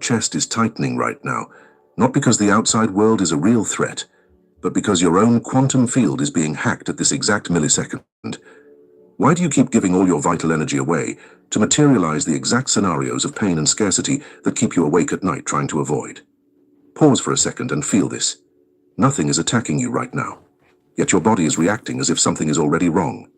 chest is tightening right now, not because the outside world is a real threat, but because your own quantum field is being hacked at this exact millisecond. Why do you keep giving all your vital energy away to materialize the exact scenarios of pain and scarcity that keep you awake at night trying to avoid? Pause for a second and feel this. Nothing is attacking you right now, yet your body is reacting as if something is already wrong.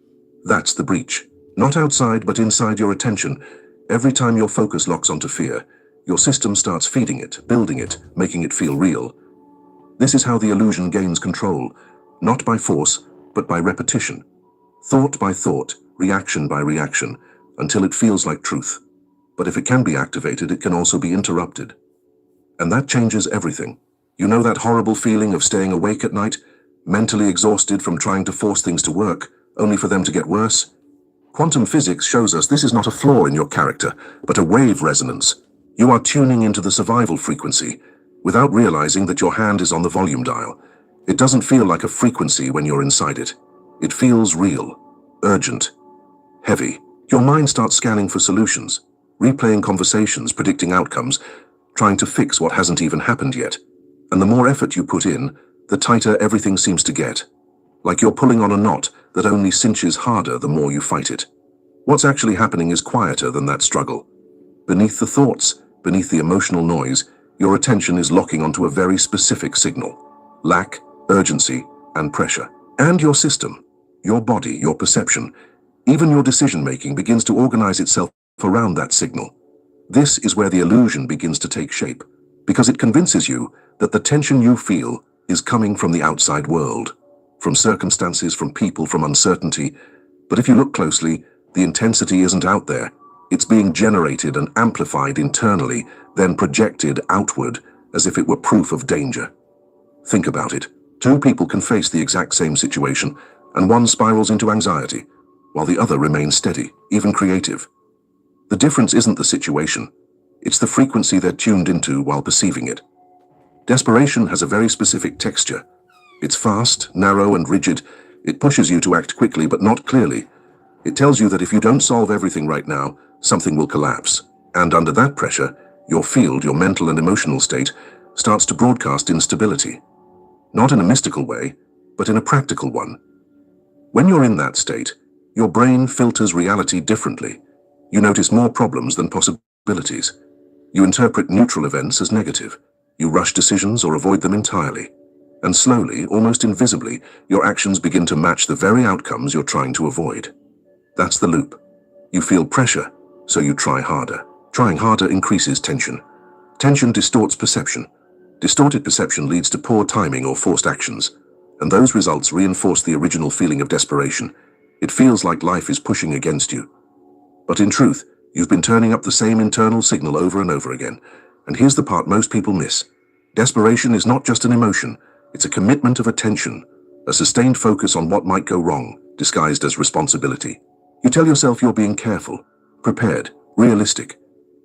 That's the breach. Not outside, but inside your attention. Every time your focus locks onto fear, your system starts feeding it, building it, making it feel real. This is how the illusion gains control, not by force, but by repetition. Thought by thought, reaction by reaction, until it feels like truth. But if it can be activated, it can also be interrupted. And that changes everything. You know that horrible feeling of staying awake at night, mentally exhausted from trying to force things to work, only for them to get worse? Quantum physics shows us this is not a flaw in your character, but a wave resonance. You are tuning into the survival frequency, without realizing that your hand is on the volume dial. It doesn't feel like a frequency when you're inside it. It feels real, urgent, heavy. Your mind starts scanning for solutions, replaying conversations, predicting outcomes, trying to fix what hasn't even happened yet. And the more effort you put in, the tighter everything seems to get. Like you're pulling on a knot that only cinches harder the more you fight it. What's actually happening is quieter than that struggle. Beneath the thoughts, beneath the emotional noise, your attention is locking onto a very specific signal. Lack, urgency, and pressure. And your system, your body, your perception, even your decision-making begins to organize itself around that signal. This is where the illusion begins to take shape, because it convinces you that the tension you feel is coming from the outside world, from circumstances, from people, from uncertainty. But if you look closely, the intensity isn't out there. It's being generated and amplified internally, then projected outward as if it were proof of danger. Think about it. Two people can face the exact same situation, and one spirals into anxiety, while the other remains steady, even creative. The difference isn't the situation. It's the frequency they're tuned into while perceiving it. Desperation has a very specific texture. It's fast, narrow, and rigid. It pushes you to act quickly, but not clearly. It tells you that if you don't solve everything right now, something will collapse. And under that pressure, your field, your mental and emotional state, starts to broadcast instability. Not in a mystical way, but in a practical one. When you're in that state, your brain filters reality differently. You notice more problems than possibilities. You interpret neutral events as negative. You rush decisions or avoid them entirely. And slowly, almost invisibly, your actions begin to match the very outcomes you're trying to avoid. That's the loop. You feel pressure, so you try harder. Trying harder increases tension. Tension distorts perception. Distorted perception leads to poor timing or forced actions, and those results reinforce the original feeling of desperation. It feels like life is pushing against you. But in truth, you've been turning up the same internal signal over and over again. And here's the part most people miss. Desperation is not just an emotion, it's a commitment of attention, a sustained focus on what might go wrong, disguised as responsibility. You tell yourself you're being careful, prepared, realistic,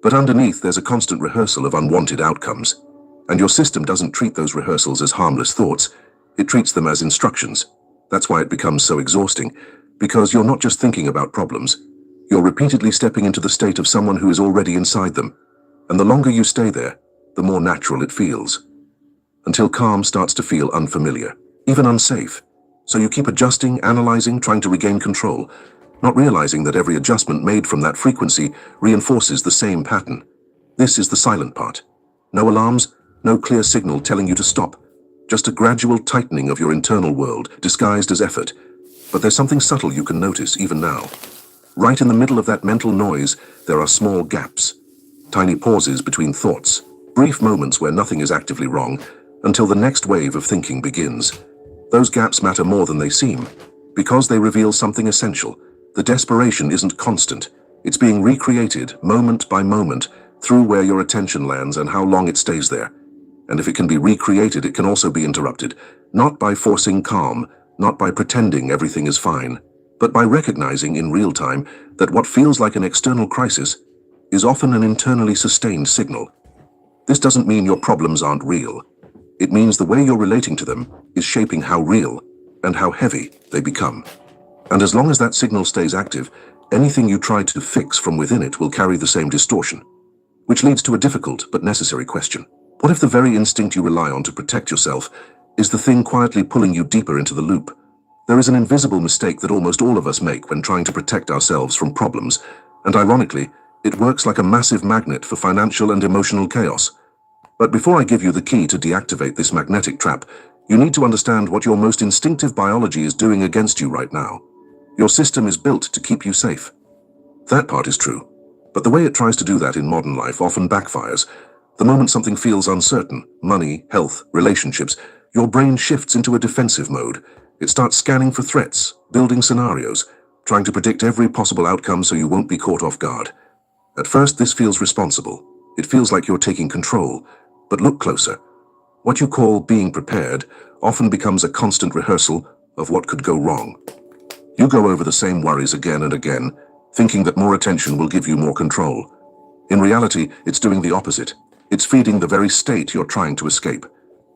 but underneath there's a constant rehearsal of unwanted outcomes. And your system doesn't treat those rehearsals as harmless thoughts, it treats them as instructions. That's why it becomes so exhausting, because you're not just thinking about problems, you're repeatedly stepping into the state of someone who is already inside them. And the longer you stay there, the more natural it feels. Until calm starts to feel unfamiliar, even unsafe. So you keep adjusting, analyzing, trying to regain control, not realizing that every adjustment made from that frequency reinforces the same pattern. This is the silent part. No alarms, no clear signal telling you to stop. Just a gradual tightening of your internal world, disguised as effort. But there's something subtle you can notice even now. Right in the middle of that mental noise, there are small gaps. Tiny pauses between thoughts. Brief moments where nothing is actively wrong, until the next wave of thinking begins. Those gaps matter more than they seem, because they reveal something essential. The desperation isn't constant. It's being recreated, moment by moment, through where your attention lands and how long it stays there. And if it can be recreated, it can also be interrupted, not by forcing calm, not by pretending everything is fine, but by recognizing in real time that what feels like an external crisis is often an internally sustained signal. This doesn't mean your problems aren't real. It means the way you're relating to them is shaping how real and how heavy they become. And as long as that signal stays active, anything you try to fix from within it will carry the same distortion. Which leads to a difficult but necessary question. What if the very instinct you rely on to protect yourself is the thing quietly pulling you deeper into the loop? There is an invisible mistake that almost all of us make when trying to protect ourselves from problems, and ironically, it works like a massive magnet for financial and emotional chaos. But before I give you the key to deactivate this magnetic trap, you need to understand what your most instinctive biology is doing against you right now. Your system is built to keep you safe. That part is true, but the way it tries to do that in modern life often backfires. The moment something feels uncertain, money, health, relationships, your brain shifts into a defensive mode. It starts scanning for threats, building scenarios, trying to predict every possible outcome so you won't be caught off guard. At first, this feels responsible. It feels like you're taking control. But look closer. What you call being prepared often becomes a constant rehearsal of what could go wrong. You go over the same worries again and again, thinking that more attention will give you more control. In reality, it's doing the opposite. It's feeding the very state you're trying to escape.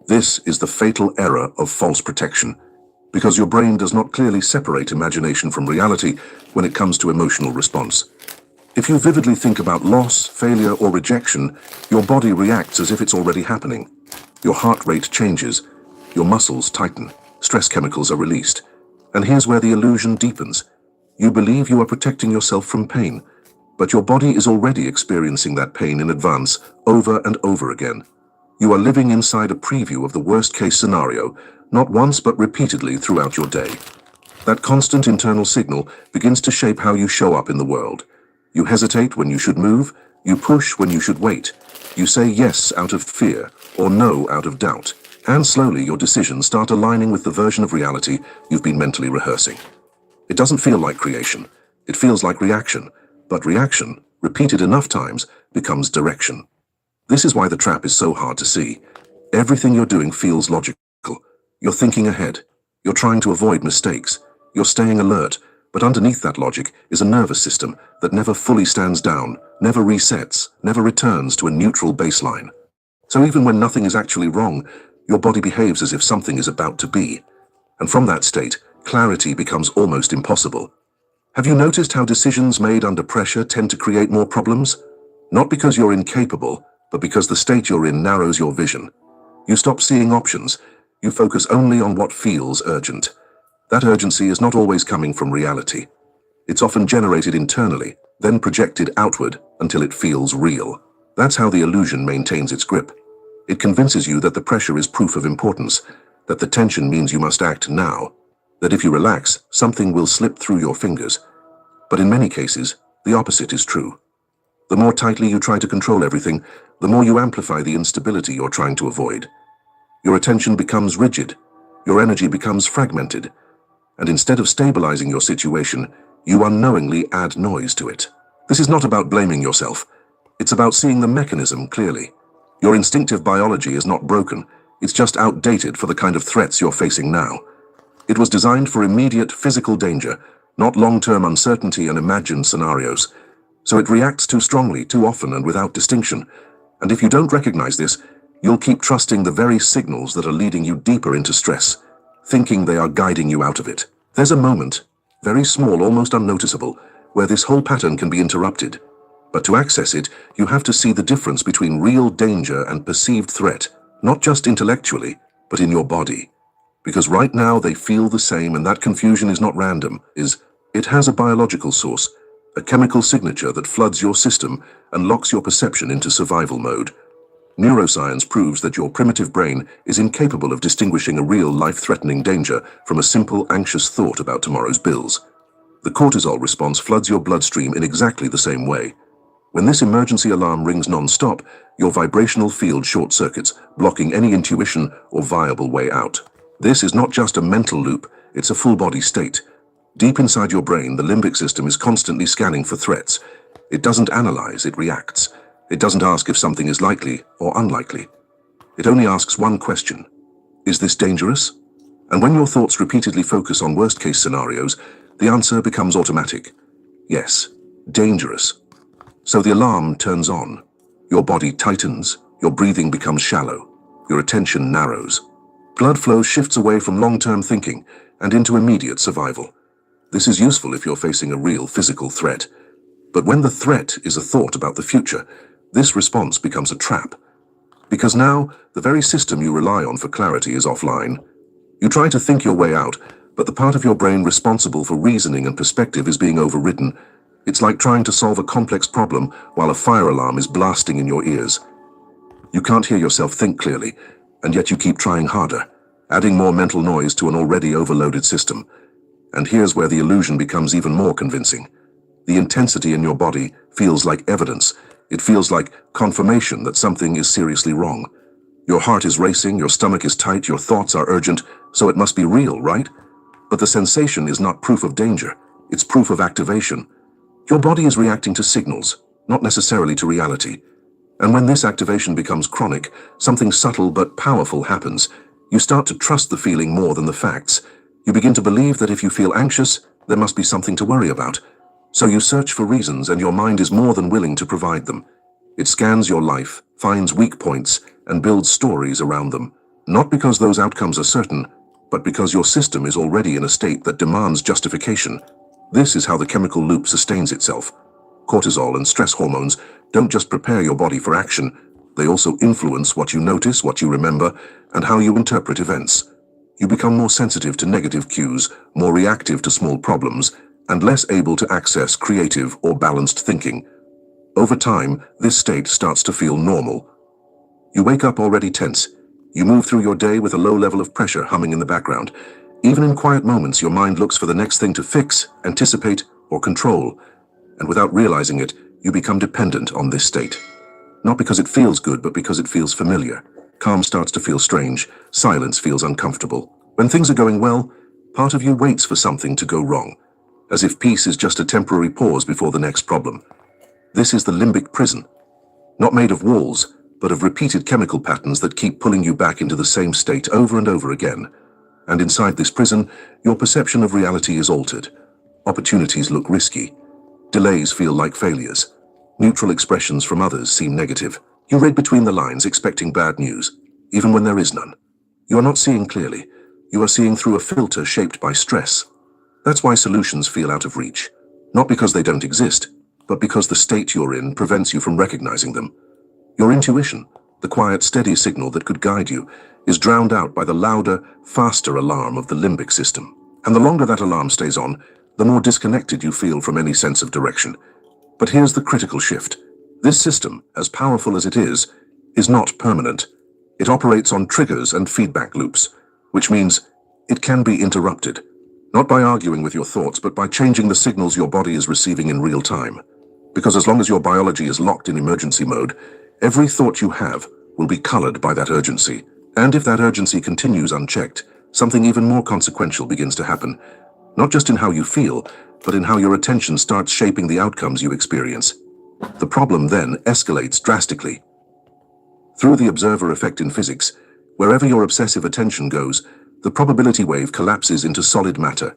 This is the fatal error of false protection, because your brain does not clearly separate imagination from reality when it comes to emotional response. If you vividly think about loss, failure, or rejection, your body reacts as if it's already happening. Your heart rate changes, your muscles tighten, stress chemicals are released. And here's where the illusion deepens. You believe you are protecting yourself from pain, but your body is already experiencing that pain in advance, over and over again. You are living inside a preview of the worst-case scenario, not once but repeatedly throughout your day. That constant internal signal begins to shape how you show up in the world. You hesitate when you should move, you push when you should wait. You say yes out of fear, or no out of doubt. And slowly your decisions start aligning with the version of reality you've been mentally rehearsing. It doesn't feel like creation. It feels like reaction. But reaction, repeated enough times, becomes direction. This is why the trap is so hard to see. Everything you're doing feels logical. You're thinking ahead. You're trying to avoid mistakes. You're staying alert. But underneath that logic is a nervous system that never fully stands down, never resets, never returns to a neutral baseline. So even when nothing is actually wrong, your body behaves as if something is about to be. And from that state, clarity becomes almost impossible. Have you noticed how decisions made under pressure tend to create more problems? Not because you're incapable, but because the state you're in narrows your vision. You stop seeing options. You focus only on what feels urgent. That urgency is not always coming from reality. It's often generated internally, then projected outward until it feels real. That's how the illusion maintains its grip. It convinces you that the pressure is proof of importance, that the tension means you must act now, that if you relax, something will slip through your fingers. But in many cases, the opposite is true. The more tightly you try to control everything, the more you amplify the instability you're trying to avoid. Your attention becomes rigid, your energy becomes fragmented, and instead of stabilizing your situation, you unknowingly add noise to it. This is not about blaming yourself. It's about seeing the mechanism clearly. Your instinctive biology is not broken, it's just outdated for the kind of threats you're facing now. It was designed for immediate physical danger, not long-term uncertainty and imagined scenarios. So it reacts too strongly, too often, and without distinction. And if you don't recognize this, you'll keep trusting the very signals that are leading you deeper into stress, thinking they are guiding you out of it. There's a moment, very small, almost unnoticeable, where this whole pattern can be interrupted. But to access it, you have to see the difference between real danger and perceived threat, not just intellectually, but in your body. Because right now they feel the same, and that confusion is not random, it has a biological source, a chemical signature that floods your system and locks your perception into survival mode. Neuroscience proves that your primitive brain is incapable of distinguishing a real life-threatening danger from a simple, anxious thought about tomorrow's bills. The cortisol response floods your bloodstream in exactly the same way. When this emergency alarm rings non-stop, your vibrational field short-circuits, blocking any intuition or viable way out. This is not just a mental loop, it's a full-body state. Deep inside your brain, the limbic system is constantly scanning for threats. It doesn't analyze, it reacts. It doesn't ask if something is likely or unlikely. It only asks one question. Is this dangerous? And when your thoughts repeatedly focus on worst-case scenarios, the answer becomes automatic. Yes, dangerous. So the alarm turns on. Your body tightens, your breathing becomes shallow, your attention narrows. Blood flow shifts away from long-term thinking and into immediate survival. This is useful if you're facing a real physical threat. But when the threat is a thought about the future, This response becomes a trap, because now the very system you rely on for clarity is offline. You try to think your way out, but the part of your brain responsible for reasoning and perspective is being overridden. It's like trying to solve a complex problem while a fire alarm is blasting in your ears. You can't hear yourself think clearly, and yet you keep trying harder, adding more mental noise to an already overloaded system. And here's where the illusion becomes even more convincing. The intensity in your body feels like evidence. It feels like confirmation that something is seriously wrong. Your heart is racing, your stomach is tight, your thoughts are urgent, so it must be real, right? But the sensation is not proof of danger. It's proof of activation. Your body is reacting to signals, not necessarily to reality. And when this activation becomes chronic, something subtle but powerful happens. You start to trust the feeling more than the facts. You begin to believe that if you feel anxious, there must be something to worry about. So you search for reasons, and your mind is more than willing to provide them. It scans your life, finds weak points, and builds stories around them. Not because those outcomes are certain, but because your system is already in a state that demands justification. This is how the chemical loop sustains itself. Cortisol and stress hormones don't just prepare your body for action, they also influence what you notice, what you remember, and how you interpret events. You become more sensitive to negative cues, more reactive to small problems, and less able to access creative or balanced thinking. Over time, this state starts to feel normal. You wake up already tense. You move through your day with a low level of pressure humming in the background. Even in quiet moments, your mind looks for the next thing to fix, anticipate, or control. And without realizing it, you become dependent on this state. Not because it feels good, but because it feels familiar. Calm starts to feel strange. Silence feels uncomfortable. When things are going well, part of you waits for something to go wrong, as if peace is just a temporary pause before the next problem. This is the limbic prison, not made of walls, but of repeated chemical patterns that keep pulling you back into the same state over and over again. And inside this prison, your perception of reality is altered. Opportunities look risky. Delays feel like failures. Neutral expressions from others seem negative. You read between the lines expecting bad news, even when there is none. You are not seeing clearly. You are seeing through a filter shaped by stress. That's why solutions feel out of reach. Not because they don't exist, but because the state you're in prevents you from recognizing them. Your intuition, the quiet, steady signal that could guide you, is drowned out by the louder, faster alarm of the limbic system. And the longer that alarm stays on, the more disconnected you feel from any sense of direction. But here's the critical shift. This system, as powerful as it is not permanent. It operates on triggers and feedback loops, which means it can be interrupted. Not by arguing with your thoughts, but by changing the signals your body is receiving in real time. Because as long as your biology is locked in emergency mode, every thought you have will be colored by that urgency. And if that urgency continues unchecked, something even more consequential begins to happen. Not just in how you feel, but in how your attention starts shaping the outcomes you experience. The problem then escalates drastically. Through the observer effect in physics, wherever your obsessive attention goes, the probability wave collapses into solid matter.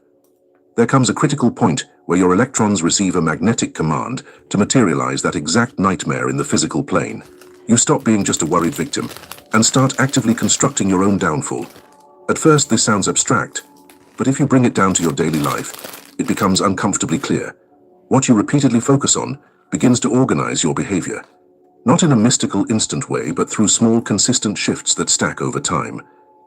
There comes a critical point where your electrons receive a magnetic command to materialize that exact nightmare in the physical plane. You stop being just a worried victim and start actively constructing your own downfall. At first, this sounds abstract, but if you bring it down to your daily life, it becomes uncomfortably clear. What you repeatedly focus on begins to organize your behavior. Not in a mystical instant way, but through small, consistent shifts that stack over time.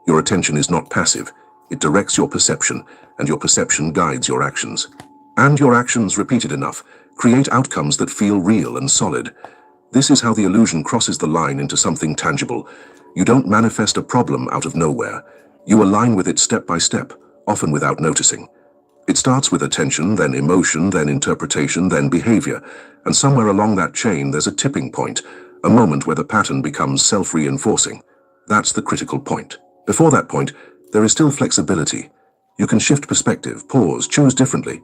Your attention is not passive. It directs your perception, and your perception guides your actions. And your actions, repeated enough, create outcomes that feel real and solid. This is how the illusion crosses the line into something tangible. You don't manifest a problem out of nowhere. You align with it step by step, often without noticing. It starts with attention, then emotion, then interpretation, then behavior. And somewhere along that chain, there's a tipping point, a moment where the pattern becomes self-reinforcing. That's the critical point. Before that point, there is still flexibility. You can shift perspective, pause, choose differently.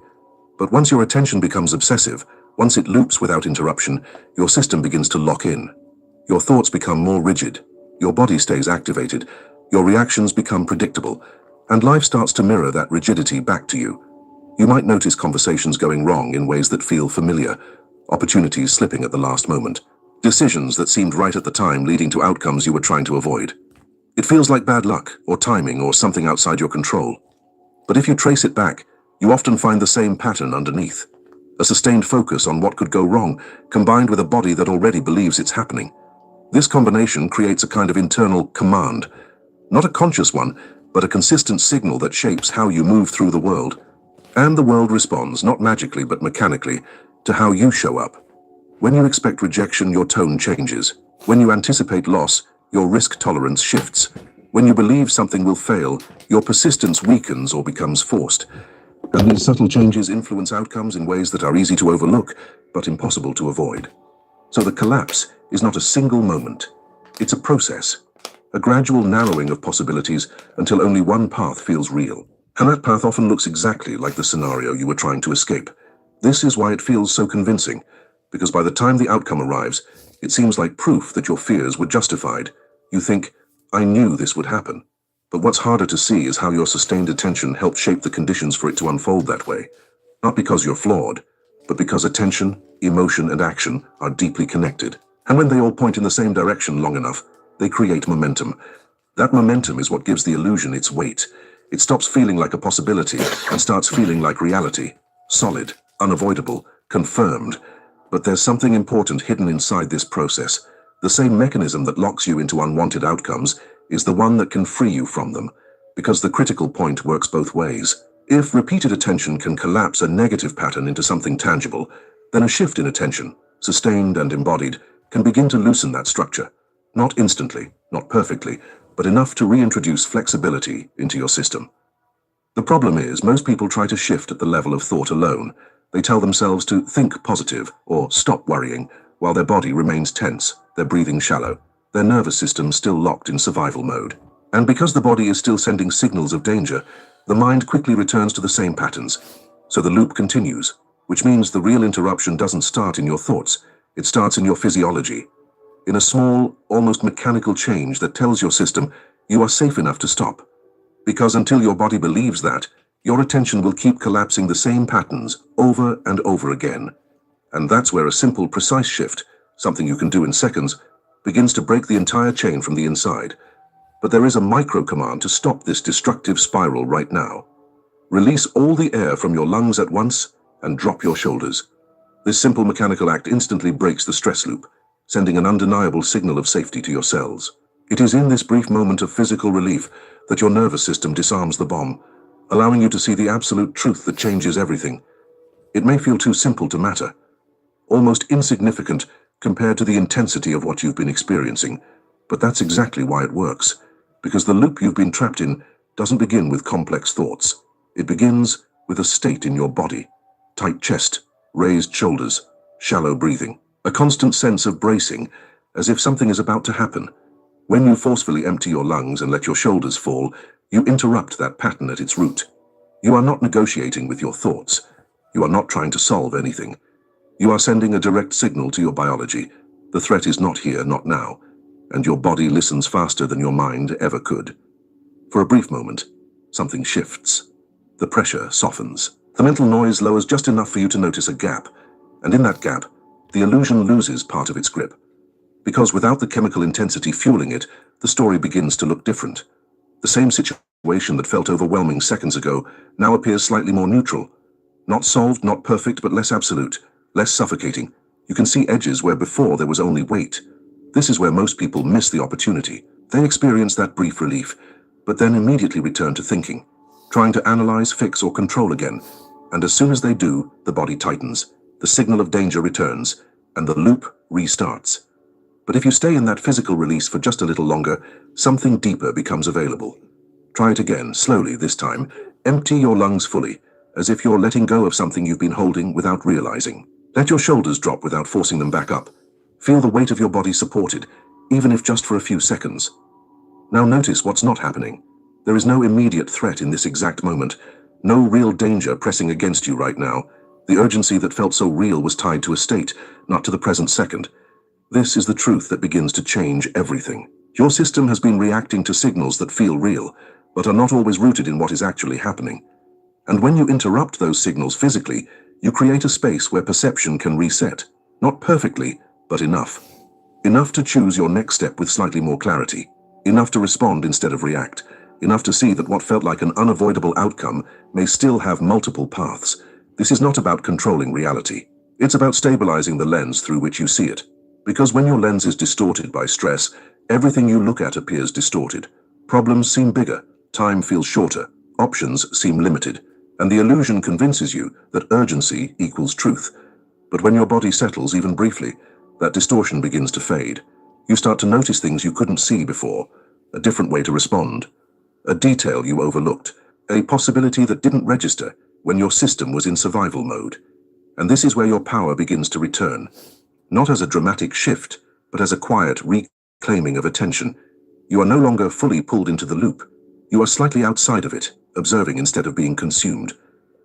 But once your attention becomes obsessive, once it loops without interruption, your system begins to lock in. Your thoughts become more rigid. Your body stays activated. Your reactions become predictable. And life starts to mirror that rigidity back to you. You might notice conversations going wrong in ways that feel familiar, opportunities slipping at the last moment, decisions that seemed right at the time leading to outcomes you were trying to avoid. It feels like bad luck, or timing, or something outside your control. But if you trace it back, you often find the same pattern underneath. A sustained focus on what could go wrong, combined with a body that already believes it's happening. This combination creates a kind of internal command, not a conscious one, but a consistent signal that shapes how you move through the world. And the world responds, not magically but mechanically, to how you show up. When you expect rejection, your tone changes. When you anticipate loss, your risk tolerance shifts. When you believe something will fail, your persistence weakens or becomes forced. And these subtle changes influence outcomes in ways that are easy to overlook, but impossible to avoid. So the collapse is not a single moment. It's a process, a gradual narrowing of possibilities until only one path feels real. And that path often looks exactly like the scenario you were trying to escape. This is why it feels so convincing, because by the time the outcome arrives, it seems like proof that your fears were justified. You think, I knew this would happen. But what's harder to see is how your sustained attention helped shape the conditions for it to unfold that way. Not because you're flawed, but because attention, emotion, and action are deeply connected. And when they all point in the same direction long enough, they create momentum. That momentum is what gives the illusion its weight. It stops feeling like a possibility and starts feeling like reality. Solid, unavoidable, confirmed. But there's something important hidden inside this process. The same mechanism that locks you into unwanted outcomes is the one that can free you from them, because the critical point works both ways. If repeated attention can collapse a negative pattern into something tangible, then a shift in attention, sustained and embodied, can begin to loosen that structure. Not instantly, not perfectly, but enough to reintroduce flexibility into your system. The problem is, most people try to shift at the level of thought alone. They tell themselves to think positive or stop worrying, while their body remains tense, their breathing shallow, their nervous system still locked in survival mode. And because the body is still sending signals of danger, the mind quickly returns to the same patterns. So the loop continues, which means the real interruption doesn't start in your thoughts, it starts in your physiology. In a small, almost mechanical change that tells your system you are safe enough to stop. Because until your body believes that, your attention will keep collapsing the same patterns over and over again. And that's where a simple, precise shift, something you can do in seconds, begins to break the entire chain from the inside. But there is a micro command to stop this destructive spiral right now. Release all the air from your lungs at once and drop your shoulders. This simple mechanical act instantly breaks the stress loop, sending an undeniable signal of safety to your cells. It is in this brief moment of physical relief that your nervous system disarms the bomb, allowing you to see the absolute truth that changes everything. It may feel too simple to matter, almost insignificant compared to the intensity of what you've been experiencing, but that's exactly why it works, because the loop you've been trapped in doesn't begin with complex thoughts. It begins with a state in your body: tight chest, raised shoulders, shallow breathing, a constant sense of bracing, as if something is about to happen. When you forcefully empty your lungs and let your shoulders fall, you interrupt that pattern at its root. You are not negotiating with your thoughts. You are not trying to solve anything. You are sending a direct signal to your biology. The threat is not here, not now, and your body listens faster than your mind ever could. For a brief moment, something shifts. The pressure softens. The mental noise lowers just enough for you to notice a gap, and in that gap, the illusion loses part of its grip. Because without the chemical intensity fueling it, the story begins to look different. The same situation that felt overwhelming seconds ago now appears slightly more neutral. Not solved, not perfect, but less absolute, less suffocating. You can see edges where before there was only weight. This is where most people miss the opportunity. They experience that brief relief, but then immediately return to thinking, trying to analyze, fix, or control again. And as soon as they do, the body tightens, the signal of danger returns, and the loop restarts. But if you stay in that physical release for just a little longer, something deeper becomes available. Try it again, slowly this time. Empty your lungs fully, as if you're letting go of something you've been holding without realizing. Let your shoulders drop without forcing them back up. Feel the weight of your body supported, even if just for a few seconds. Now notice what's not happening. There is no immediate threat in this exact moment, no real danger pressing against you right now. The urgency that felt so real was tied to a state, not to the present second. This is the truth that begins to change everything. Your system has been reacting to signals that feel real, but are not always rooted in what is actually happening. And when you interrupt those signals physically, you create a space where perception can reset. Not perfectly, but enough. Enough to choose your next step with slightly more clarity. Enough to respond instead of react. Enough to see that what felt like an unavoidable outcome may still have multiple paths. This is not about controlling reality. It's about stabilizing the lens through which you see it. Because when your lens is distorted by stress, everything you look at appears distorted. Problems seem bigger, time feels shorter, options seem limited, and the illusion convinces you that urgency equals truth. But when your body settles even briefly, that distortion begins to fade. You start to notice things you couldn't see before, a different way to respond, a detail you overlooked, a possibility that didn't register when your system was in survival mode. And this is where your power begins to return, not as a dramatic shift, but as a quiet reclaiming of attention. You are no longer fully pulled into the loop. You are slightly outside of it, observing instead of being consumed.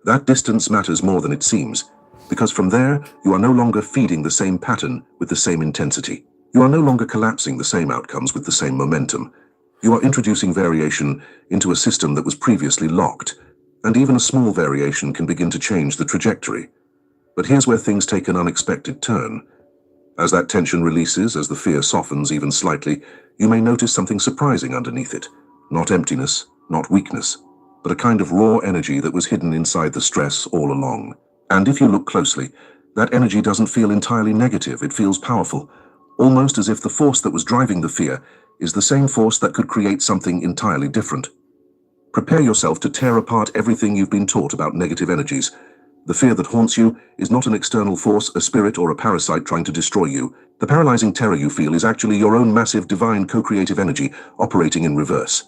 That distance matters more than it seems, because from there, you are no longer feeding the same pattern with the same intensity. You are no longer collapsing the same outcomes with the same momentum. You are introducing variation into a system that was previously locked, and even a small variation can begin to change the trajectory. But here's where things take an unexpected turn. As that tension releases, as the fear softens even slightly, you may notice something surprising underneath it. Not emptiness, not weakness, but a kind of raw energy that was hidden inside the stress all along. And if you look closely, that energy doesn't feel entirely negative, it feels powerful, almost as if the force that was driving the fear is the same force that could create something entirely different. Prepare yourself to tear apart everything you've been taught about negative energies. The fear that haunts you is not an external force, a spirit or a parasite trying to destroy you. The paralyzing terror you feel is actually your own massive divine co-creative energy operating in reverse.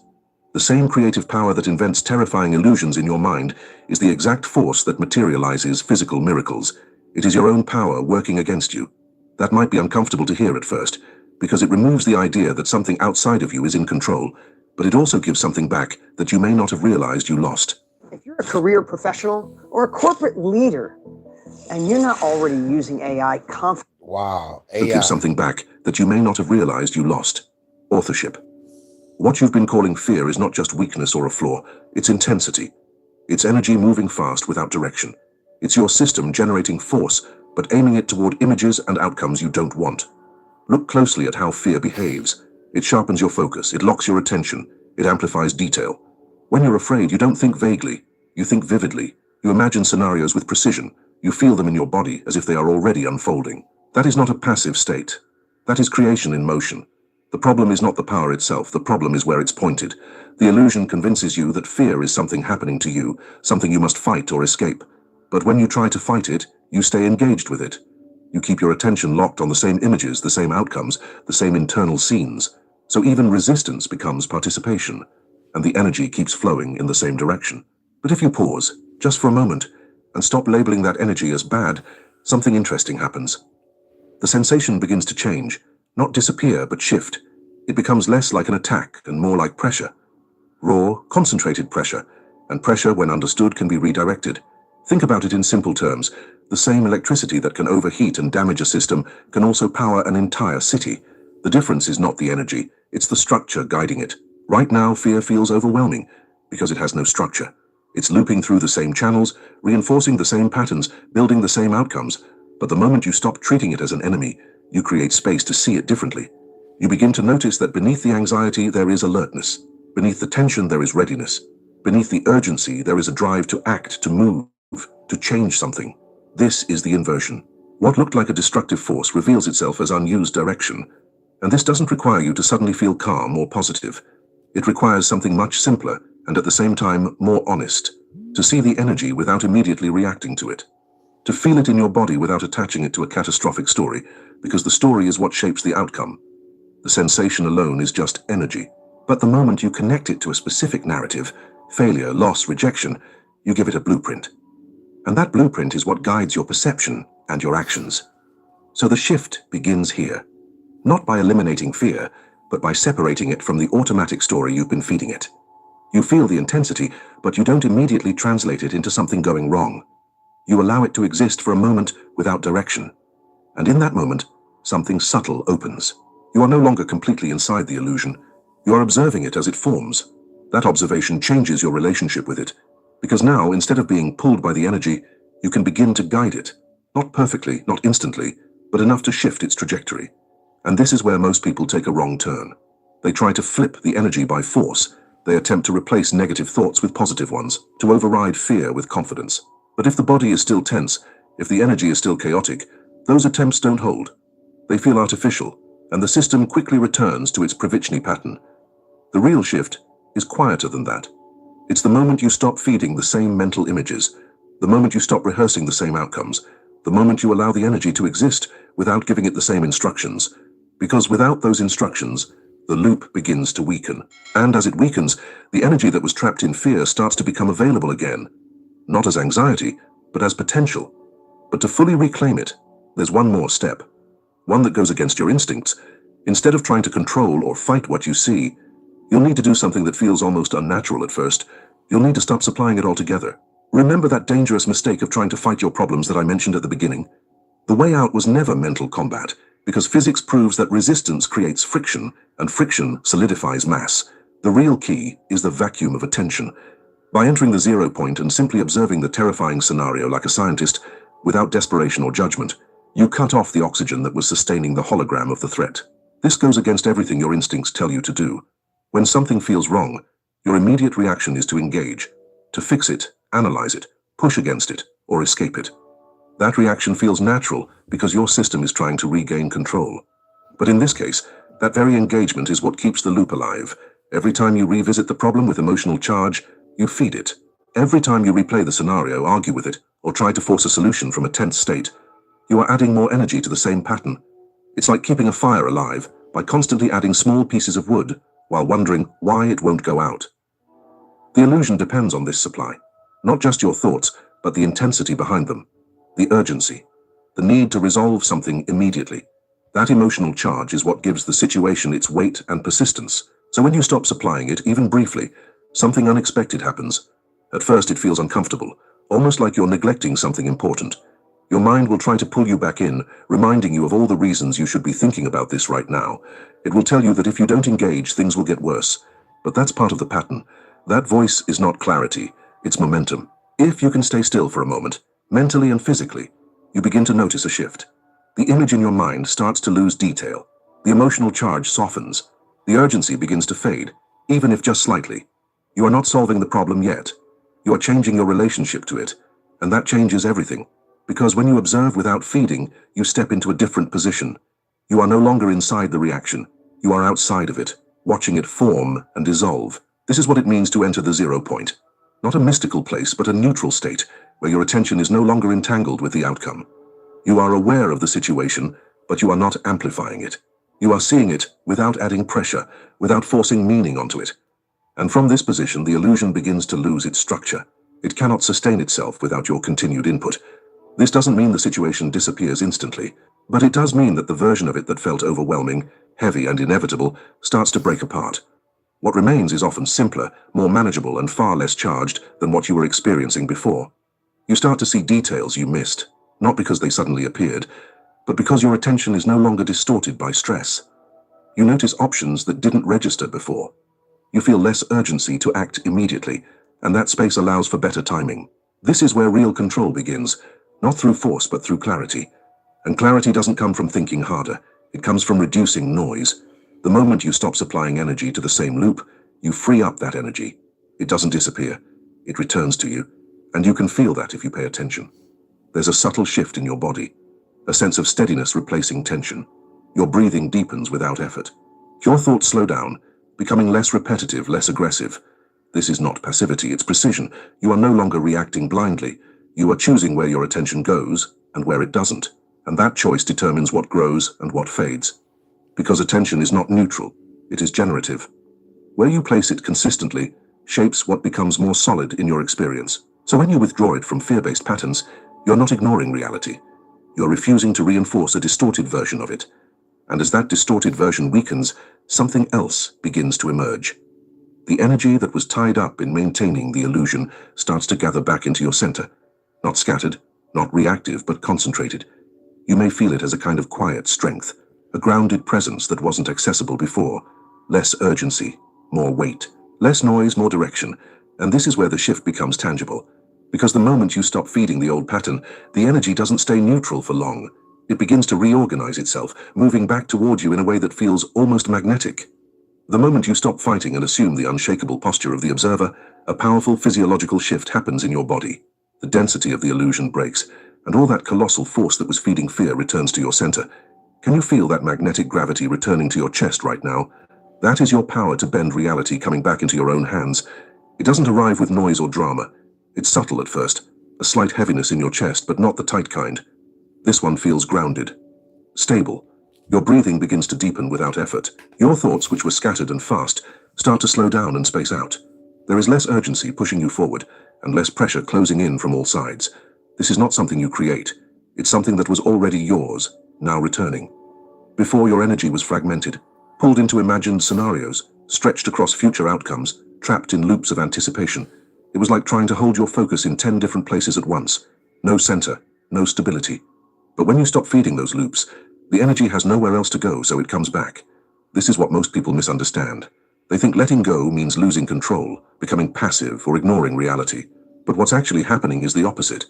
The same creative power that invents terrifying illusions in your mind is the exact force that materializes physical miracles. It is your own power working against you. That might be uncomfortable to hear at first, because it removes the idea that something outside of you is in control, but it also gives something back that you may not have realized you lost. If you're a career professional or a corporate leader and you're not already using AI confidently, Wow, It gives something back that you may not have realized you lost. Authorship. What you've been calling fear is not just weakness or a flaw, it's intensity. It's energy moving fast without direction. It's your system generating force, but aiming it toward images and outcomes you don't want. Look closely at how fear behaves. It sharpens your focus, it locks your attention, it amplifies detail. When you're afraid, you don't think vaguely, you think vividly. You imagine scenarios with precision. You feel them in your body as if they are already unfolding. That is not a passive state. That is creation in motion. The problem is not the power itself, the problem is where it's pointed. The illusion convinces you that fear is something happening to you, something you must fight or escape. But when you try to fight it, you stay engaged with it. You keep your attention locked on the same images, the same outcomes, the same internal scenes. So even resistance becomes participation, and the energy keeps flowing in the same direction. But if you pause, just for a moment, and stop labeling that energy as bad, something interesting happens. The sensation begins to change, not disappear, but shift. It becomes less like an attack and more like pressure. Raw, concentrated pressure, and pressure, when understood, can be redirected. Think about it in simple terms. The same electricity that can overheat and damage a system can also power an entire city. The difference is not the energy, it's the structure guiding it. Right now, fear feels overwhelming because it has no structure. It's looping through the same channels, reinforcing the same patterns, building the same outcomes. But the moment you stop treating it as an enemy, you create space to see it differently. You begin to notice that beneath the anxiety there is alertness. Beneath the tension there is readiness. Beneath the urgency there is a drive to act, to move, to change something. This is the inversion. What looked like a destructive force reveals itself as unused direction. And this doesn't require you to suddenly feel calm or positive. It requires something much simpler and at the same time more honest. To see the energy without immediately reacting to it. To feel it in your body without attaching it to a catastrophic story, because the story is what shapes the outcome. The sensation alone is just energy. But the moment you connect it to a specific narrative, failure, loss, rejection, you give it a blueprint. And that blueprint is what guides your perception and your actions. So the shift begins here. Not by eliminating fear, but by separating it from the automatic story you've been feeding it. You feel the intensity, but you don't immediately translate it into something going wrong. You allow it to exist for a moment without direction. And in that moment, something subtle opens. You are no longer completely inside the illusion. You are observing it as it forms. That observation changes your relationship with it. Because now, instead of being pulled by the energy, you can begin to guide it. Not perfectly, not instantly, but enough to shift its trajectory. And this is where most people take a wrong turn. They try to flip the energy by force. They attempt to replace negative thoughts with positive ones, to override fear with confidence. But if the body is still tense, if the energy is still chaotic, those attempts don't hold. They feel artificial, and the system quickly returns to its Pravichnyi pattern. The real shift is quieter than that. It's the moment you stop feeding the same mental images, the moment you stop rehearsing the same outcomes, the moment you allow the energy to exist without giving it the same instructions. Because without those instructions, the loop begins to weaken. And as it weakens, the energy that was trapped in fear starts to become available again. Not as anxiety, but as potential. But to fully reclaim it, there's one more step. One that goes against your instincts. Instead of trying to control or fight what you see, you'll need to do something that feels almost unnatural at first. You'll need to stop supplying it altogether. Remember that dangerous mistake of trying to fight your problems that I mentioned at the beginning? The way out was never mental combat, because physics proves that resistance creates friction, and friction solidifies mass. The real key is the vacuum of attention. By entering the 0 point and simply observing the terrifying scenario like a scientist, without desperation or judgment, you cut off the oxygen that was sustaining the hologram of the threat. This goes against everything your instincts tell you to do. When something feels wrong, your immediate reaction is to engage, to fix it, analyze it, push against it, or escape it. That reaction feels natural because your system is trying to regain control. But in this case, that very engagement is what keeps the loop alive. Every time you revisit the problem with emotional charge, you feed it. Every time you replay the scenario, argue with it, or try to force a solution from a tense state, you are adding more energy to the same pattern. It's like keeping a fire alive by constantly adding small pieces of wood while wondering why it won't go out. The illusion depends on this supply. Not just your thoughts, but the intensity behind them. The urgency. The need to resolve something immediately. That emotional charge is what gives the situation its weight and persistence. So when you stop supplying it, even briefly, something unexpected happens. At first it feels uncomfortable, almost like you're neglecting something important. Your mind will try to pull you back in, reminding you of all the reasons you should be thinking about this right now. It will tell you that if you don't engage, things will get worse. But that's part of the pattern. That voice is not clarity, it's momentum. If you can stay still for a moment, mentally and physically, you begin to notice a shift. The image in your mind starts to lose detail. The emotional charge softens. The urgency begins to fade, even if just slightly. You are not solving the problem yet. You are changing your relationship to it, and that changes everything. Because when you observe without feeding, you step into a different position. You are no longer inside the reaction. You are outside of it, watching it form and dissolve. This is what it means to enter the 0 point. Not a mystical place, but a neutral state, where your attention is no longer entangled with the outcome. You are aware of the situation, but you are not amplifying it. You are seeing it without adding pressure, without forcing meaning onto it. And from this position, the illusion begins to lose its structure. It cannot sustain itself without your continued input. This doesn't mean the situation disappears instantly, but it does mean that the version of it that felt overwhelming, heavy, and inevitable starts to break apart. What remains is often simpler, more manageable, and far less charged than what you were experiencing before. You start to see details you missed, not because they suddenly appeared, but because your attention is no longer distorted by stress. You notice options that didn't register before. You feel less urgency to act immediately, and that space allows for better timing. This is where real control begins, not through force but through clarity. And clarity doesn't come from thinking harder, it comes from reducing noise. The moment you stop supplying energy to the same loop, you free up that energy. It doesn't disappear, it returns to you, and you can feel that if you pay attention. There's a subtle shift in your body, a sense of steadiness replacing tension. Your breathing deepens without effort. Your thoughts slow down, becoming less repetitive, less aggressive. This is not passivity, it's precision. You are no longer reacting blindly. You are choosing where your attention goes and where it doesn't. And that choice determines what grows and what fades. Because attention is not neutral, it is generative. Where you place it consistently shapes what becomes more solid in your experience. So when you withdraw it from fear-based patterns, you're not ignoring reality. You're refusing to reinforce a distorted version of it. And as that distorted version weakens, something else begins to emerge. The energy that was tied up in maintaining the illusion starts to gather back into your center. Not scattered, not reactive, but concentrated. You may feel it as a kind of quiet strength, a grounded presence that wasn't accessible before. Less urgency, more weight, less noise, more direction. And this is where the shift becomes tangible. Because the moment you stop feeding the old pattern, the energy doesn't stay neutral for long. It begins to reorganize itself, moving back toward you in a way that feels almost magnetic. The moment you stop fighting and assume the unshakable posture of the observer, a powerful physiological shift happens in your body. The density of the illusion breaks, and all that colossal force that was feeding fear returns to your center. Can you feel that magnetic gravity returning to your chest right now? That is your power to bend reality coming back into your own hands. It doesn't arrive with noise or drama. It's subtle at first, a slight heaviness in your chest, but not the tight kind. This one feels grounded, stable. Your breathing begins to deepen without effort. Your thoughts, which were scattered and fast, start to slow down and space out. There is less urgency pushing you forward, and less pressure closing in from all sides. This is not something you create. It's something that was already yours, now returning. Before, your energy was fragmented, pulled into imagined scenarios, stretched across future outcomes, trapped in loops of anticipation. It was like trying to hold your focus in 10 different places at once. No center, no stability. But when you stop feeding those loops, the energy has nowhere else to go, so it comes back. This is what most people misunderstand. They think letting go means losing control, becoming passive, or ignoring reality. But what's actually happening is the opposite.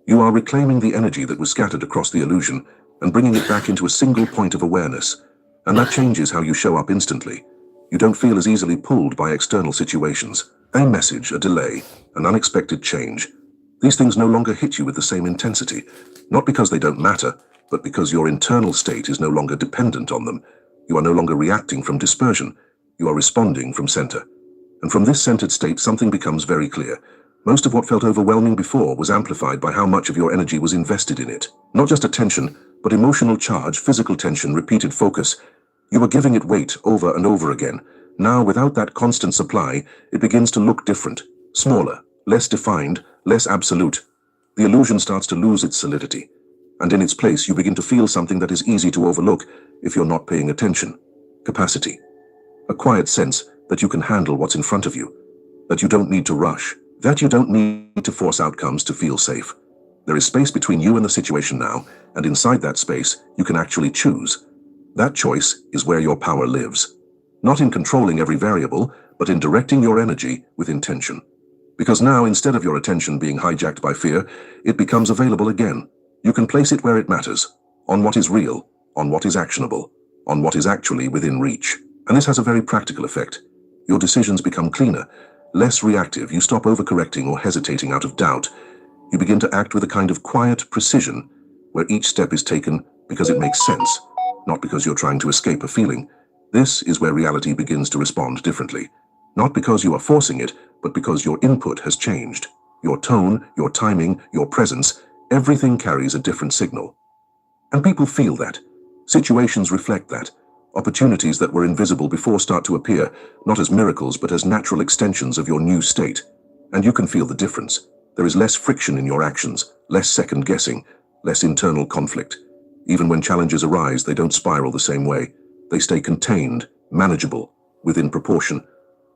You are reclaiming the energy that was scattered across the illusion and bringing it back into a single point of awareness. And that changes how you show up instantly. You don't feel as easily pulled by external situations. A message, a delay, an unexpected change. These things no longer hit you with the same intensity, not because they don't matter, but because your internal state is no longer dependent on them. You are no longer reacting from dispersion. You are responding from center. And from this centered state, something becomes very clear. Most of what felt overwhelming before was amplified by how much of your energy was invested in it. Not just attention, but emotional charge, physical tension, repeated focus. You were giving it weight over and over again. Now, without that constant supply, it begins to look different, smaller, less defined, less absolute. The illusion starts to lose its solidity. And in its place, you begin to feel something that is easy to overlook if you're not paying attention. Capacity. A quiet sense that you can handle what's in front of you, that you don't need to rush, that you don't need to force outcomes to feel safe. There is space between you and the situation now, and inside that space, you can actually choose. That choice is where your power lives. Not in controlling every variable, but in directing your energy with intention. Because now, instead of your attention being hijacked by fear, it becomes available again. You can place it where it matters, on what is real, on what is actionable, on what is actually within reach. And this has a very practical effect. Your decisions become cleaner, less reactive. You stop overcorrecting or hesitating out of doubt. You begin to act with a kind of quiet precision, where each step is taken because it makes sense, not because you're trying to escape a feeling. This is where reality begins to respond differently. Not because you are forcing it, but because your input has changed. Your tone, your timing, your presence, everything carries a different signal. And people feel that. Situations reflect that. Opportunities that were invisible before start to appear, not as miracles, but as natural extensions of your new state. And you can feel the difference. There is less friction in your actions, less second guessing, less internal conflict. Even when challenges arise, they don't spiral the same way. They stay contained, manageable, within proportion,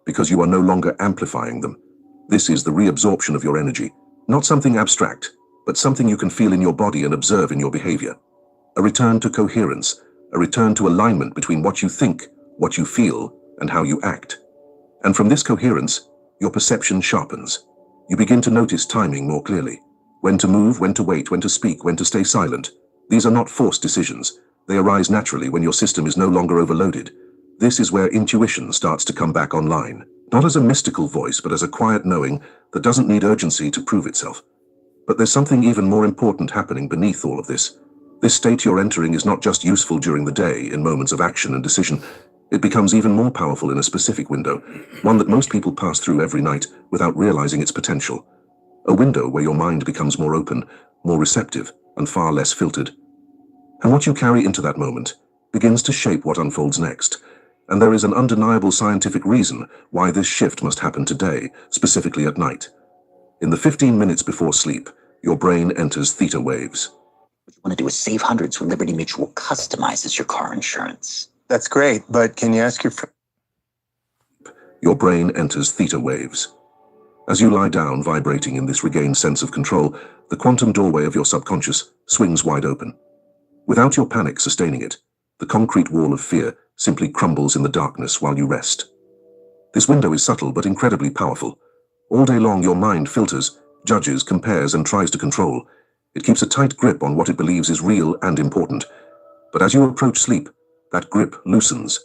because you are no longer amplifying them. This is the reabsorption of your energy, not something abstract, but something you can feel in your body and observe in your behavior. A return to coherence, a return to alignment between what you think, what you feel, and how you act. And from this coherence, your perception sharpens. You begin to notice timing more clearly. When to move, when to wait, when to speak, when to stay silent. These are not forced decisions. They arise naturally when your system is no longer overloaded. This is where intuition starts to come back online. Not as a mystical voice, but as a quiet knowing that doesn't need urgency to prove itself. But there's something even more important happening beneath all of this. This state you're entering is not just useful during the day, in moments of action and decision. It becomes even more powerful in a specific window, one that most people pass through every night without realizing its potential. A window where your mind becomes more open, more receptive, and far less filtered. And what you carry into that moment begins to shape what unfolds next. And there is an undeniable scientific reason why this shift must happen today, specifically at night. In the 15 minutes before sleep, your brain enters theta waves. What you want to do is save hundreds when Liberty Mutual customizes your car insurance. That's great, but can you ask your friend? Your brain enters theta waves. As you lie down, vibrating in this regained sense of control, the quantum doorway of your subconscious swings wide open. Without your panic sustaining it, the concrete wall of fear simply crumbles in the darkness while you rest. This window is subtle but incredibly powerful. All day long, your mind filters, judges, compares, and tries to control. It keeps a tight grip on what it believes is real and important. But as you approach sleep, that grip loosens.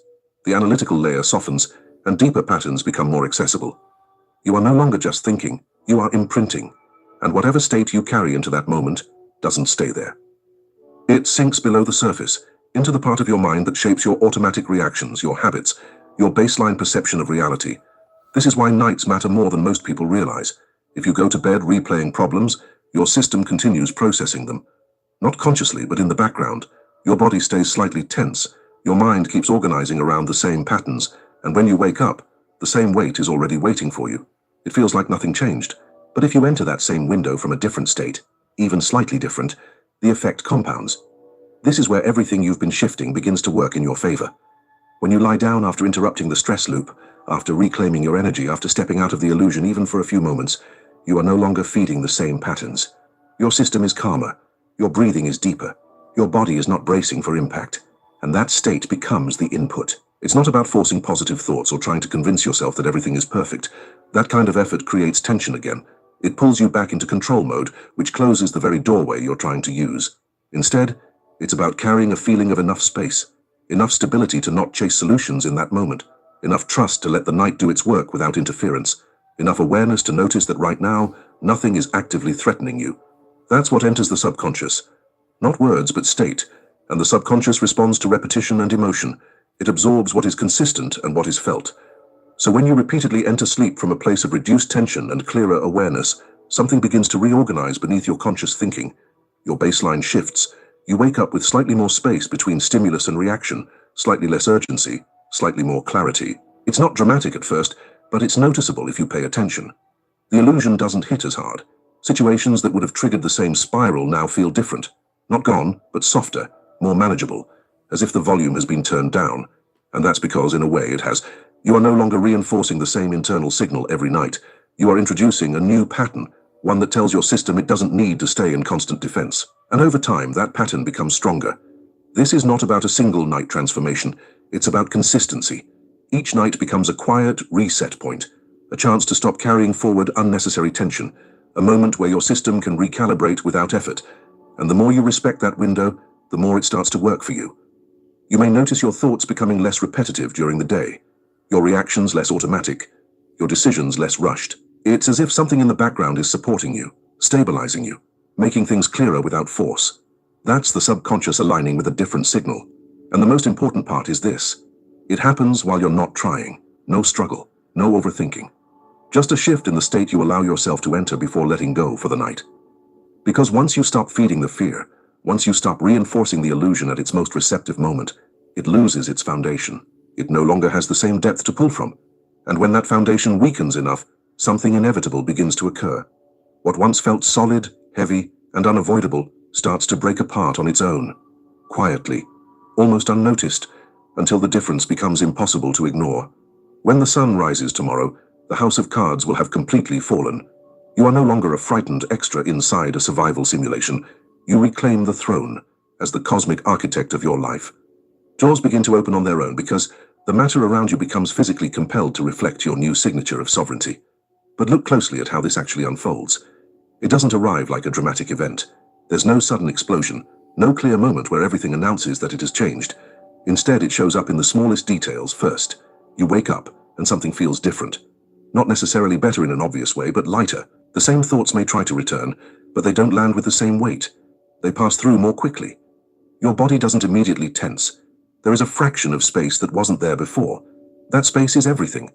The analytical layer softens, and deeper patterns become more accessible. You are no longer just thinking, you are imprinting. And whatever state you carry into that moment doesn't stay there. It sinks below the surface, into the part of your mind that shapes your automatic reactions, your habits, your baseline perception of reality. This is why nights matter more than most people realize. If you go to bed replaying problems, your system continues processing them. Not consciously, but in the background. Your body stays slightly tense. Your mind keeps organizing around the same patterns, and when you wake up, the same weight is already waiting for you. It feels like nothing changed. But if you enter that same window from a different state, even slightly different, the effect compounds. This is where everything you've been shifting begins to work in your favor. When you lie down after interrupting the stress loop, after reclaiming your energy, after stepping out of the illusion even for a few moments, you are no longer feeding the same patterns. Your system is calmer. Your breathing is deeper. Your body is not bracing for impact. And that state becomes the input. It's not about forcing positive thoughts or trying to convince yourself that everything is perfect. That kind of effort creates tension again. It pulls you back into control mode, which closes the very doorway you're trying to use. Instead, it's about carrying a feeling of enough space, enough stability to not chase solutions in that moment, enough trust to let the night do its work without interference, enough awareness to notice that right now, nothing is actively threatening you. That's what enters the subconscious. Not words, but state. And the subconscious responds to repetition and emotion. It absorbs what is consistent and what is felt. So when you repeatedly enter sleep from a place of reduced tension and clearer awareness, something begins to reorganize beneath your conscious thinking. Your baseline shifts. You wake up with slightly more space between stimulus and reaction, slightly less urgency, slightly more clarity. It's not dramatic at first, but it's noticeable if you pay attention. The illusion doesn't hit as hard. Situations that would have triggered the same spiral now feel different. Not gone, but softer, more manageable, as if the volume has been turned down. And that's because, in a way, it has. You are no longer reinforcing the same internal signal every night. You are introducing a new pattern, one that tells your system it doesn't need to stay in constant defense. And over time, that pattern becomes stronger. This is not about a single night transformation. It's about consistency. Each night becomes a quiet reset point, a chance to stop carrying forward unnecessary tension, a moment where your system can recalibrate without effort. And the more you respect that window, the more it starts to work for you. You may notice your thoughts becoming less repetitive during the day, your reactions less automatic, your decisions less rushed. It's as if something in the background is supporting you, stabilizing you, making things clearer without force. That's the subconscious aligning with a different signal. And the most important part is this. It happens while you're not trying. No struggle, no overthinking. Just a shift in the state you allow yourself to enter before letting go for the night. Because once you stop feeding the fear, once you stop reinforcing the illusion at its most receptive moment, it loses its foundation. It no longer has the same depth to pull from. And when that foundation weakens enough, something inevitable begins to occur. What once felt solid, heavy, and unavoidable starts to break apart on its own, quietly, almost unnoticed, until the difference becomes impossible to ignore. When the sun rises tomorrow, the house of cards will have completely fallen. You are no longer a frightened extra inside a survival simulation. You reclaim the throne as the cosmic architect of your life. Doors begin to open on their own because the matter around you becomes physically compelled to reflect your new signature of sovereignty. But look closely at how this actually unfolds. It doesn't arrive like a dramatic event. There's no sudden explosion, no clear moment where everything announces that it has changed. Instead, it shows up in the smallest details first. You wake up, and something feels different. Not necessarily better in an obvious way, but lighter. The same thoughts may try to return, but they don't land with the same weight. They pass through more quickly. Your body doesn't immediately tense. There is a fraction of space that wasn't there before. That space is everything.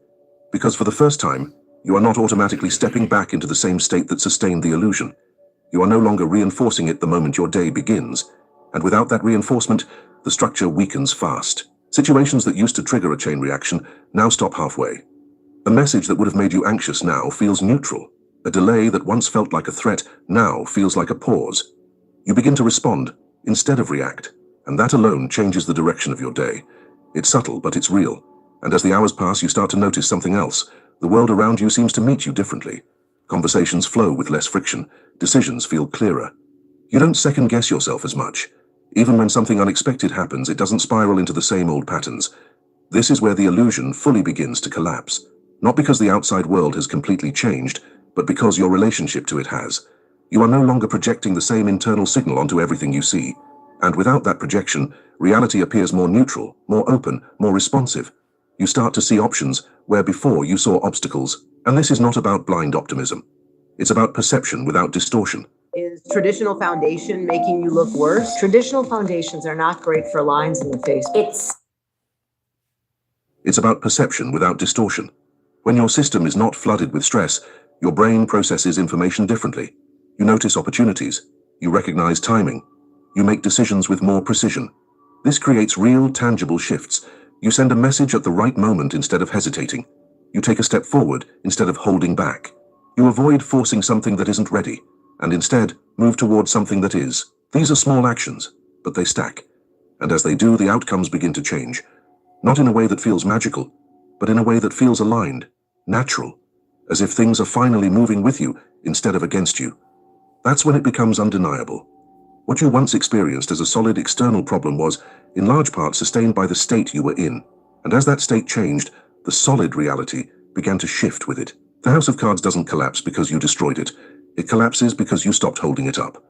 Because for the first time, you are not automatically stepping back into the same state that sustained the illusion. You are no longer reinforcing it the moment your day begins. And without that reinforcement, the structure weakens fast. Situations that used to trigger a chain reaction now stop halfway. A message that would have made you anxious now feels neutral. A delay that once felt like a threat now feels like a pause. You begin to respond instead of react, and that alone changes the direction of your day. It's subtle, but it's real. And as the hours pass, you start to notice something else. The world around you seems to meet you differently. Conversations flow with less friction. Decisions feel clearer. You don't second-guess yourself as much. Even when something unexpected happens, it doesn't spiral into the same old patterns. This is where the illusion fully begins to collapse. Not because the outside world has completely changed, but because your relationship to it has. You are no longer projecting the same internal signal onto everything you see. And without that projection, reality appears more neutral, more open, more responsive. You start to see options where before you saw obstacles. And this is not about blind optimism. It's about perception without distortion. Is traditional foundation making you look worse? Traditional foundations are not great for lines in the face. It's about perception without distortion. When your system is not flooded with stress, your brain processes information differently. You notice opportunities. You recognize timing. You make decisions with more precision. This creates real, tangible shifts. You send a message at the right moment instead of hesitating. You take a step forward instead of holding back. You avoid forcing something that isn't ready, and instead move towards something that is. These are small actions, but they stack. And as they do, the outcomes begin to change. Not in a way that feels magical, but in a way that feels aligned, natural, as if things are finally moving with you instead of against you. That's when it becomes undeniable. What you once experienced as a solid external problem was, in large part, sustained by the state you were in. And as that state changed, the solid reality began to shift with it. The House of Cards doesn't collapse because you destroyed it. It collapses because you stopped holding it up.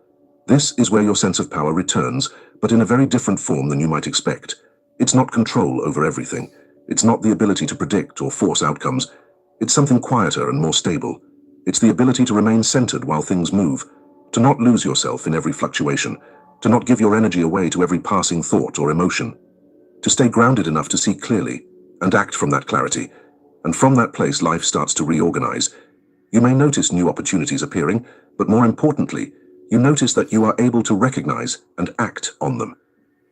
This is where your sense of power returns, but in a very different form than you might expect. It's not control over everything. It's not the ability to predict or force outcomes. It's something quieter and more stable. It's the ability to remain centered while things move, to not lose yourself in every fluctuation, to not give your energy away to every passing thought or emotion, to stay grounded enough to see clearly and act from that clarity. And from that place, life starts to reorganize. You may notice new opportunities appearing, but more importantly, you notice that you are able to recognize and act on them.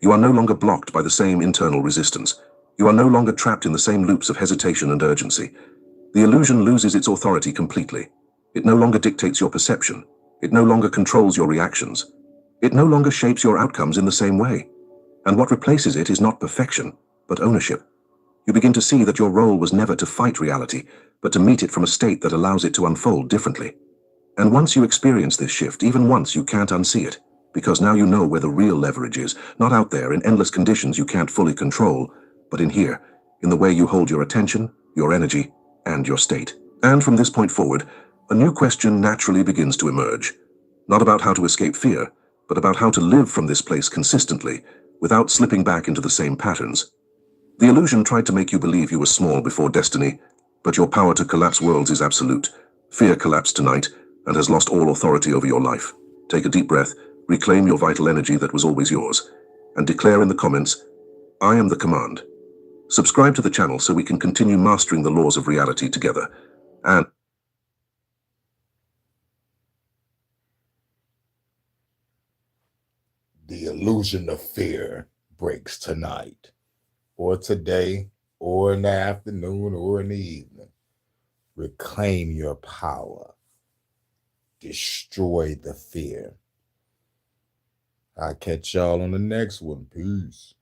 You are no longer blocked by the same internal resistance. You are no longer trapped in the same loops of hesitation and urgency. The illusion loses its authority completely. It no longer dictates your perception. It no longer controls your reactions. It no longer shapes your outcomes in the same way. And what replaces it is not perfection, but ownership. You begin to see that your role was never to fight reality, but to meet it from a state that allows it to unfold differently. And once you experience this shift, even once, you can't unsee it, because now you know where the real leverage is, not out there in endless conditions you can't fully control, but in here, in the way you hold your attention, your energy, and your state. And from this point forward, a new question naturally begins to emerge. Not about how to escape fear, but about how to live from this place consistently, without slipping back into the same patterns. The illusion tried to make you believe you were small before destiny, but your power to collapse worlds is absolute. Fear collapsed tonight, and has lost all authority over your life. Take a deep breath, reclaim your vital energy that was always yours, and declare in the comments, "I am the command." Subscribe to the channel so we can continue mastering the laws of reality together. And the illusion of fear breaks tonight, or today, or in the afternoon, or in the evening. Reclaim your power. Destroy the fear. I'll catch y'all on the next one. Peace.